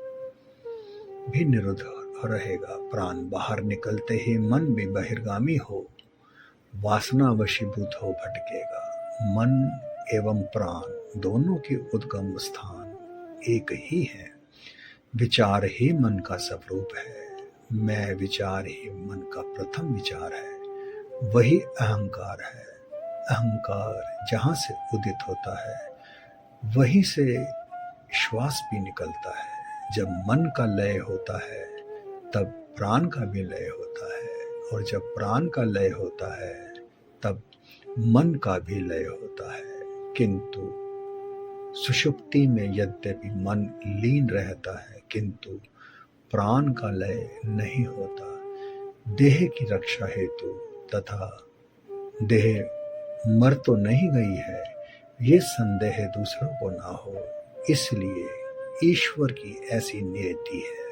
भी निरुद्ध रहेगा। प्राण बाहर निकलते ही मन भी बहिर्गामी हो, वासना वशीभूत हो भटकेगा। मन एवं प्राण दोनों के उद्गम स्थान एक ही है। विचार ही मन का स्वरूप है। मैं विचार ही मन का प्रथम विचार है, वही अहंकार है। अहंकार जहाँ से उदित होता है वहीं से श्वास भी निकलता है। जब मन का लय होता है तब प्राण का भी लय होता है, और जब प्राण का लय होता है तब मन का भी लय होता है। किंतु सुषुप्ति में यद्यपि मन लीन रहता है, किंतु प्राण का लय नहीं होता। देह की रक्षा हेतु तथा देह मर तो नहीं गई है, ये संदेह दूसरों को ना हो, इसलिए ईश्वर की ऐसी नियति है।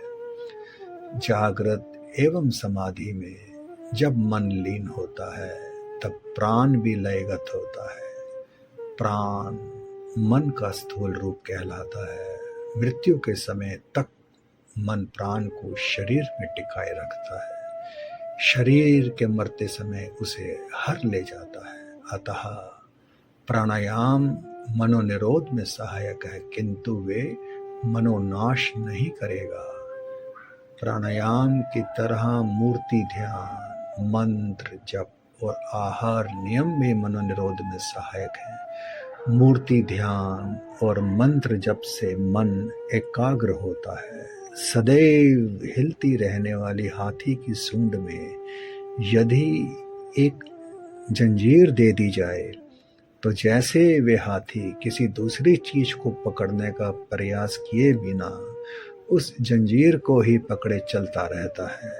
जागृत एवं समाधि में जब मन लीन होता है तब प्राण भी लयगत होता है। प्राण मन का स्थूल रूप कहलाता है। मृत्यु के समय तक मन प्राण को शरीर में टिकाए रखता है। शरीर के मरते समय उसे हर ले जाता है। अतः प्राणायाम मनोनिरोध में सहायक है, किंतु वे मनोनाश नहीं करेगा। प्राणायाम की तरह मूर्ति ध्यान, मंत्र जप और आहार नियम भी मनोनिरोध में सहायक है। मूर्ति ध्यान और मंत्र जप से मन एकाग्र होता है। सदैव हिलती रहने वाली हाथी की सूंड में यदि एक जंजीर दे दी जाए तो जैसे वे हाथी किसी दूसरी चीज को पकड़ने का प्रयास किए बिना उस जंजीर को ही पकड़े चलता रहता है,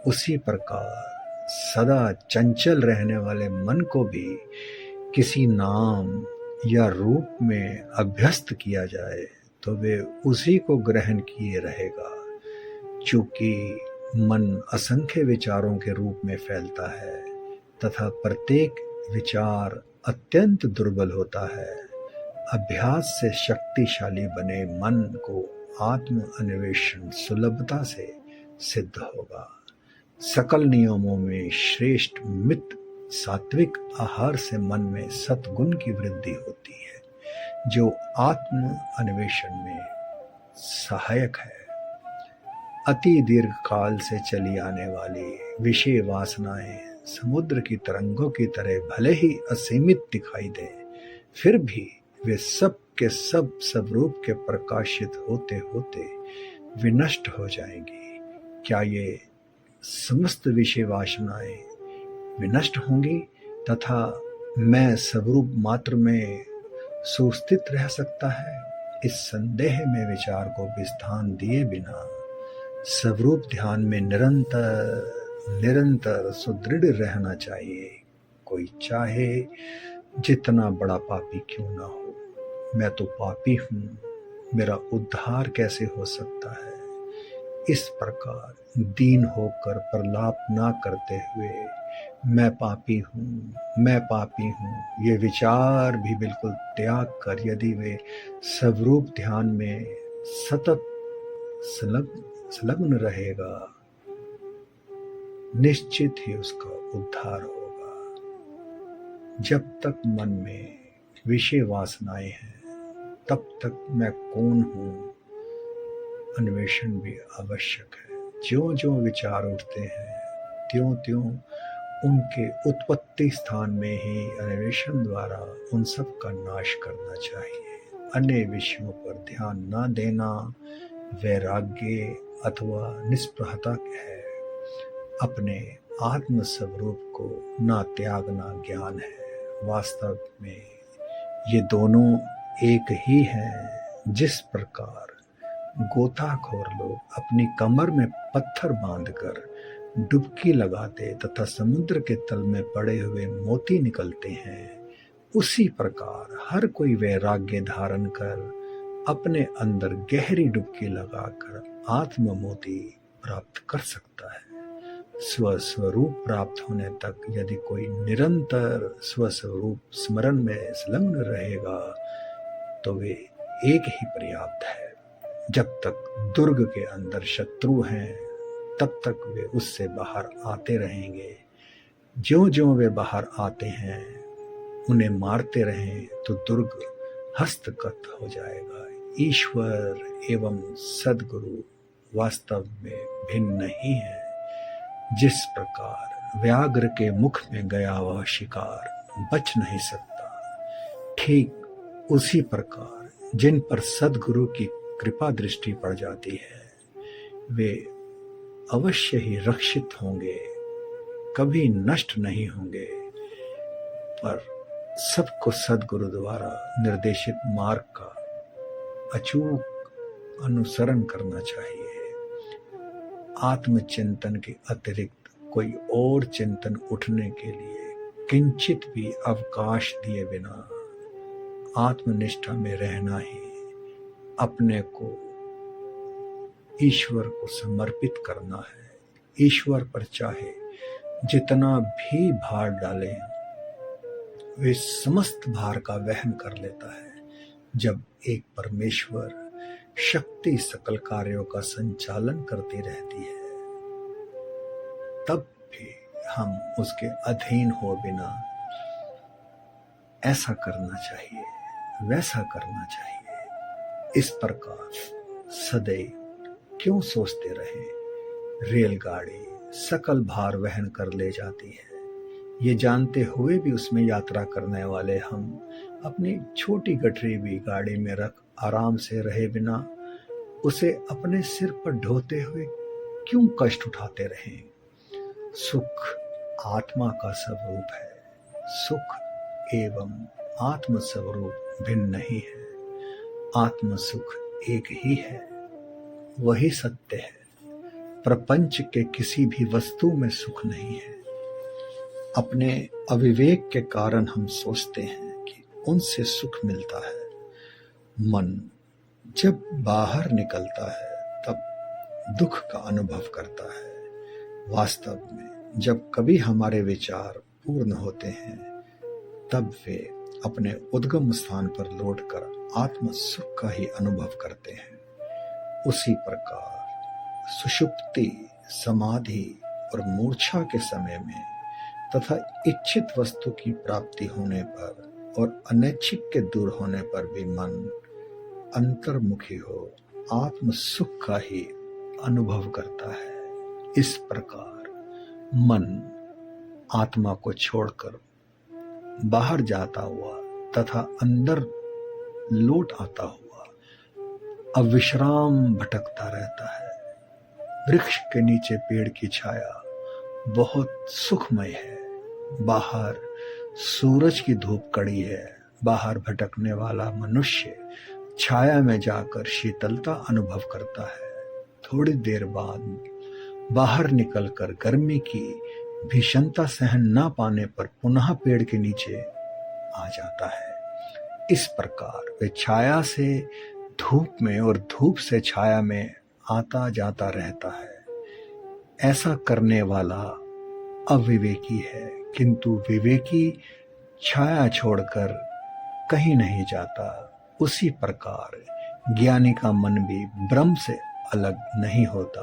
उसी प्रकार सदा चंचल रहने वाले मन को भी किसी नाम या रूप में अभ्यस्त किया जाए तो वे उसी को ग्रहण किए रहेगा। चूंकि मन असंख्य विचारों के रूप में फैलता है तथा प्रत्येक विचार अत्यंत दुर्बल होता है, अभ्यास से शक्तिशाली बने मन को आत्म अन्वेषण सुलभता से सिद्ध होगा। सकल नियमों में श्रेष्ठ मित सात्विक आहार से मन में सत्गुण की वृद्धि होती है, जो आत्म अन्वेषण में सहायक है। अति दीर्घ काल से चली आने वाली विषय वासनाएं समुद्र की तरंगों की तरह भले ही असीमित दिखाई दे, फिर भी वे सब के सब स्वरूप के प्रकाशित होते होते विनष्ट हो जाएंगी। क्या ये समस्त विषय वासनाएं विनष्ट होंगी तथा मैं स्वरूप मात्र में सुस्थित रह सकता है? इस संदेह में विचार को भी स्थान दिए बिना स्वरूप ध्यान में निरंतर सुदृढ़ रहना चाहिए। कोई चाहे जितना बड़ा पापी क्यों ना हो, मैं तो पापी हूँ, मेरा उद्धार कैसे हो सकता है? इस प्रकार दीन होकर प्रलाप ना करते हुए मैं पापी हूँ, मैं पापी हूँ, ये विचार भी बिल्कुल त्याग कर यदि वे स्वरूप ध्यान में सतत संलग्न रहेगा, निश्चित ही उसका उद्धार होगा। जब तक मन में विषय वासनाएं हैं तब तक मैं कौन हूँ अन्वेषण भी आवश्यक है। ज्यों ज्यों विचार उठते हैं त्यों त्यों उनके उत्पत्ति स्थान में ही अन्वेषण द्वारा उन सब का नाश करना चाहिए। अन्य विषयों पर ध्यान न देना वैराग्य अथवा निष्प्रहता है। अपने आत्म स्वरूप को न त्यागना ज्ञान है। वास्तव में ये दोनों एक ही हैं। जिस प्रकार गोताखोर लोग अपनी कमर में पत्थर बांधकर डुबकी लगाते तथा समुद्र के तल में पड़े हुए मोती निकलते हैं, उसी प्रकार हर कोई वैराग्य धारण कर अपने अंदर गहरी डुबकी लगाकर आत्म मोती प्राप्त कर सकता है। स्वस्वरूप प्राप्त होने तक यदि कोई निरंतर स्वस्वरूप स्मरण में संलग्न रहेगा तो वे एक ही पर्याप्त है। जब तक दुर्ग के अंदर शत्रु हैं तब तक वे उससे बाहर आते रहेंगे। ज्यों ज्यों वे बाहर आते हैं उन्हें मारते रहें तो दुर्ग हस्तगत हो जाएगा। ईश्वर एवं सद्गुरु वास्तव में भिन्न नहीं है। जिस प्रकार व्याघ्र के मुख में गया वह शिकार बच नहीं सकता, ठीक उसी प्रकार जिन पर सद्गुरु की कृपा दृष्टि पड़ जाती है वे अवश्य ही रक्षित होंगे, कभी नष्ट नहीं होंगे। पर सबको सद्गुरु द्वारा निर्देशित मार्ग का अचूक अनुसरण करना चाहिए। आत्मचिंतन के अतिरिक्त कोई और चिंतन उठने के लिए किंचित भी अवकाश दिए बिना आत्मनिष्ठा में रहना ही अपने को ईश्वर को समर्पित करना है। ईश्वर पर चाहे जितना भी भार डालें वे समस्त भार का वहन कर लेता है। जब एक परमेश्वर शक्ति सकल कार्यों का संचालन करती रहती है तब भी हम उसके अधीन हो बिना ऐसा करना चाहिए। वैसा करना चाहिए। इस प्रकार सदैव क्यों सोचते रहें। रेलगाड़ी सकल भार वहन कर ले जाती है, ये जानते हुए भी उसमें यात्रा करने वाले हम अपनी छोटी गठरी भी गाड़ी में रख आराम से रहे बिना उसे अपने सिर पर ढोते हुए क्यों कष्ट उठाते रहें। सुख आत्मा का स्वरूप है। सुख एवं आत्म स्वरूप भिन्न नहीं है। आत्म सुख एक ही है, वही सत्य है। प्रपंच के किसी भी वस्तु में सुख नहीं है। अपने अविवेक के कारण हम सोचते हैं कि उनसे सुख मिलता है। मन जब बाहर निकलता है तब दुख का अनुभव करता है। वास्तव में जब कभी हमारे विचार पूर्ण होते हैं तब वे अपने उद्गम स्थान पर लौटकर आत्म सुख का ही अनुभव करते हैं। उसी प्रकार सुषुप्ति, समाधि और मूर्छा के समय में तथा इच्छित वस्तु की प्राप्ति होने पर और अनैच्छिक के दूर होने पर भी मन अंतर्मुखी हो आत्म सुख का ही अनुभव करता है। इस प्रकार मन आत्मा को छोड़कर बाहर जाता हुआ तथा अंदर लौट आता हुआ अविश्राम भटकता रहता है। वृक्ष के नीचे पेड़ की छाया बहुत सुखमय है। बाहर सूरज की धूप कड़ी है। बाहर भटकने वाला मनुष्य छाया में जाकर शीतलता अनुभव करता है। थोड़ी देर बाद बाहर निकलकर गर्मी की भीषणता सहन न पाने पर पुनः पेड़ के नीचे आ जाता है। इस प्रकार वे छाया से धूप में और धूप से छाया में आता जाता रहता है। ऐसा करने वाला अविवेकी है, किंतु विवेकी छाया छोड़कर कहीं नहीं जाता। उसी प्रकार ज्ञानी का मन भी ब्रह्म से अलग नहीं होता,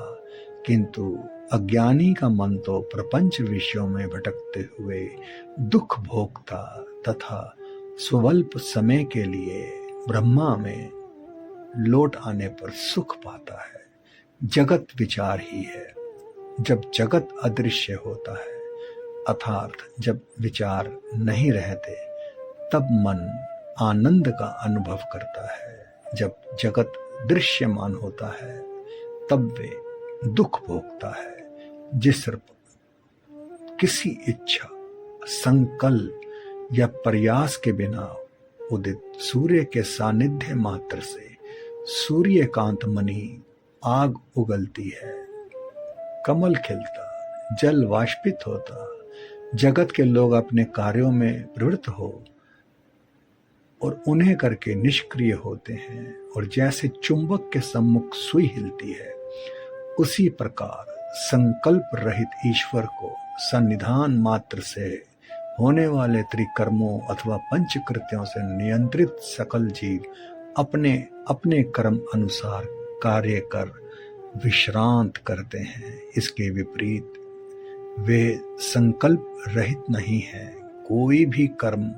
किंतु अज्ञानी का मन तो प्रपंच विषयों में भटकते हुए दुख भोगता तथा स्वल्प समय के लिए ब्रह्मा में लौट आने पर सुख पाता है। जगत विचार ही है। जब जगत अदृश्य होता है अर्थात जब विचार नहीं रहते तब मन आनंद का अनुभव करता है। जब जगत दृश्यमान होता है तब वे दुख भोगता है। जिस किसी इच्छा, संकल्प या प्रयास के बिना उदित सूर्य के सानिध्य मात्र से सूर्यकांत मणि आग उगलती है, कमल खिलता, जल वाष्पित होता, जगत के लोग अपने कार्यों में प्रवृत्त हो और उन्हें करके निष्क्रिय होते हैं, और जैसे चुंबक के सम्मुख सुई हिलती है, उसी प्रकार संकल्प रहित ईश्वर को सन्निधान मात्र से होने वाले त्रिकर्मों अथवा पंचकृत्यों से नियंत्रित सकल जीव अपने अपने कर्म अनुसार कार्य कर विश्रांत करते हैं। इसके विपरीत वे संकल्प रहित नहीं है, कोई भी कर्म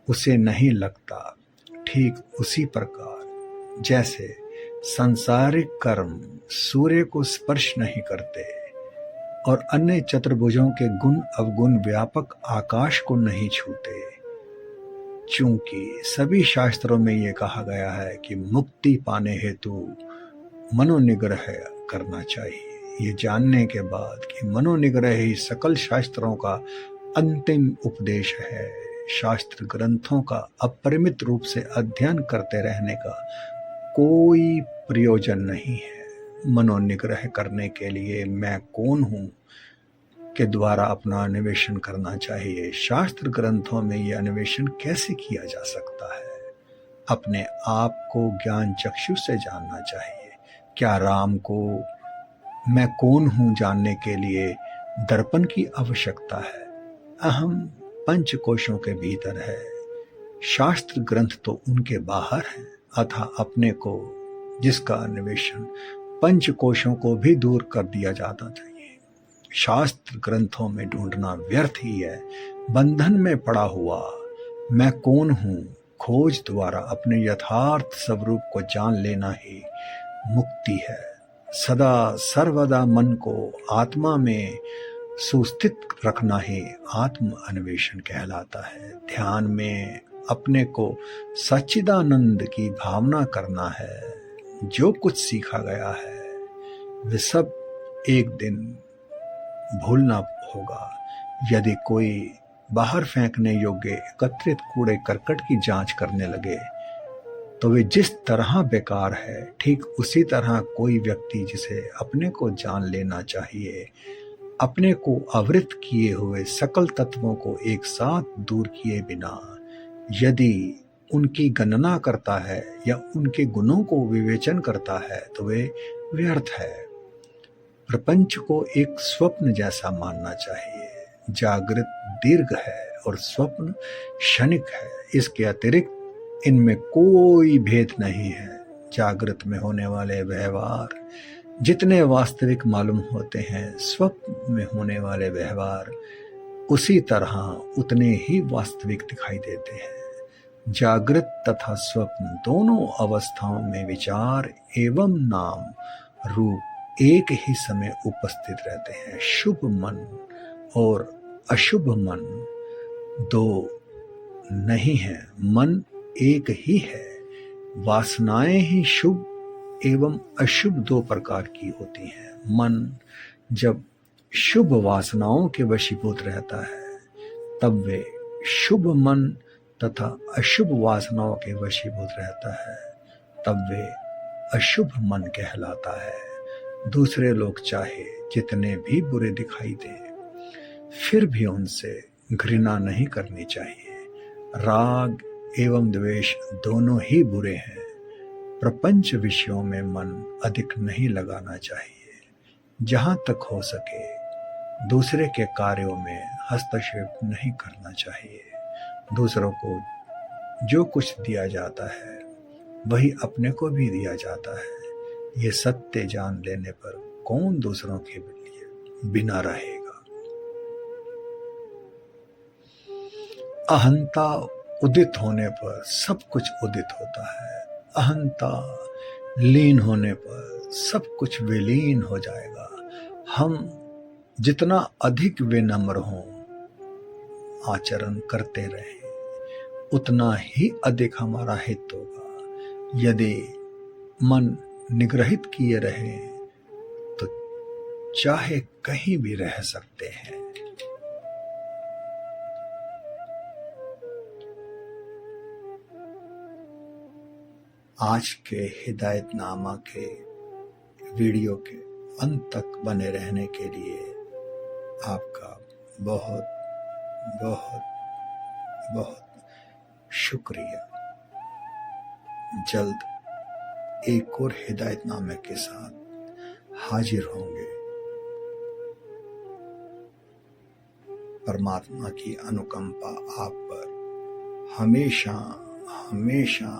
उसे नहीं लगता। ठीक उसी प्रकार जैसे सांसारिक कर्म सूर्य को स्पर्श नहीं करते और अन्य चतुर्भुजों के गुण अवगुण व्यापक आकाश को नहीं छूते। चूंकि सभी शास्त्रों में ये कहा गया है कि मुक्ति पाने हेतु मनोनिग्रह करना चाहिए। ये जानने के बाद कि मनोनिग्रह ही सकल शास्त्रों का अंतिम उपदेश है, शास्त्र ग्रंथों का अपरिमित रूप से अध्ययन करते रहने का कोई प्रयोजन नहीं है। मनोनिग्रह करने के लिए मैं कौन हूँ के द्वारा अपना अन्वेषण करना चाहिए। शास्त्र ग्रंथों में यह अन्वेषण कैसे किया जा सकता है? अपने आप को ज्ञान चक्षु से जानना चाहिए। क्या राम को मैं कौन हूँ जानने के लिए दर्पण की आवश्यकता है? अहम पंच कोशों के भीतर है, शास्त्र ग्रंथ तो उनके बाहर है। अतः अपने को जिसका अन्वेषण पंच कोशों को भी दूर कर दिया जाता चाहिए। शास्त्र ग्रंथों में ढूंढना व्यर्थ ही है। बंधन में पड़ा हुआ मैं कौन हूँ खोज द्वारा अपने यथार्थ स्वरूप को जान लेना ही मुक्ति है। सदा सर्वदा मन को आत्मा में सुस्थित रखना ही आत्म अन्वेषण कहलाता है। ध्यान में अपने को सच्चिदानंद की भावना करना है। जो कुछ सीखा गया है वे सब एक दिन भूलना होगा। यदि कोई बाहर फेंकने योग्य एकत्रित कूड़े करकट की जांच करने लगे तो वे जिस तरह बेकार है, ठीक उसी तरह कोई व्यक्ति जिसे अपने को जान लेना चाहिए, अपने को आवृत किए हुए सकल तत्वों को एक साथ दूर किए बिना यदि उनकी गणना करता है या उनके गुणों को विवेचन करता है तो वे व्यर्थ है। प्रपंच को एक स्वप्न जैसा मानना चाहिए। जागृत दीर्घ है और स्वप्न क्षणिक है। इसके अतिरिक्त इनमें कोई भेद नहीं है। जागृत में होने वाले व्यवहार जितने वास्तविक मालूम होते हैं, स्वप्न में होने वाले व्यवहार उसी तरह उतने ही वास्तविक दिखाई देते हैं। जागृत तथा स्वप्न दोनों अवस्थाओं में विचार एवं नाम रूप एक ही समय उपस्थित रहते हैं। शुभ मन और अशुभ मन दो नहीं है, मन एक ही है। वासनाएं ही शुभ एवं अशुभ दो प्रकार की होती हैं। मन जब शुभ वासनाओं के वशीभूत रहता है तब वे शुभ मन तथा अशुभ वासनाओं के वशीभूत रहता है तब वे अशुभ मन कहलाता है। दूसरे लोग चाहे जितने भी बुरे दिखाई दें, फिर भी उनसे घृणा नहीं करनी चाहिए। राग एवं द्वेष दोनों ही बुरे हैं। प्रपंच विषयों में मन अधिक नहीं लगाना चाहिए। जहां तक हो सके दूसरे के कार्यों में हस्तक्षेप नहीं करना चाहिए। दूसरों को जो कुछ दिया जाता है वही अपने को भी दिया जाता है। ये सत्य जान लेने पर कौन दूसरों के लिए बिना रहेगा। अहंता उदित होने पर सब कुछ उदित होता है। अहंता लीन होने पर सब कुछ विलीन हो जाएगा। हम जितना अधिक विनम्र हों, आचरण करते रहें, उतना ही अधिक हमारा हित होगा। यदि मन निग्रहित किए रहे तो चाहे कहीं भी रह सकते हैं। आज के हिदायतनामा के वीडियो के अंत तक बने रहने के लिए आपका बहुत बहुत बहुत शुक्रिया। जल्द एक और हिदायतनामे के साथ हाजिर होंगे। परमात्मा की अनुकंपा आप पर हमेशा हमेशा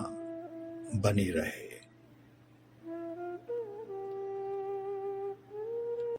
बनी रहे।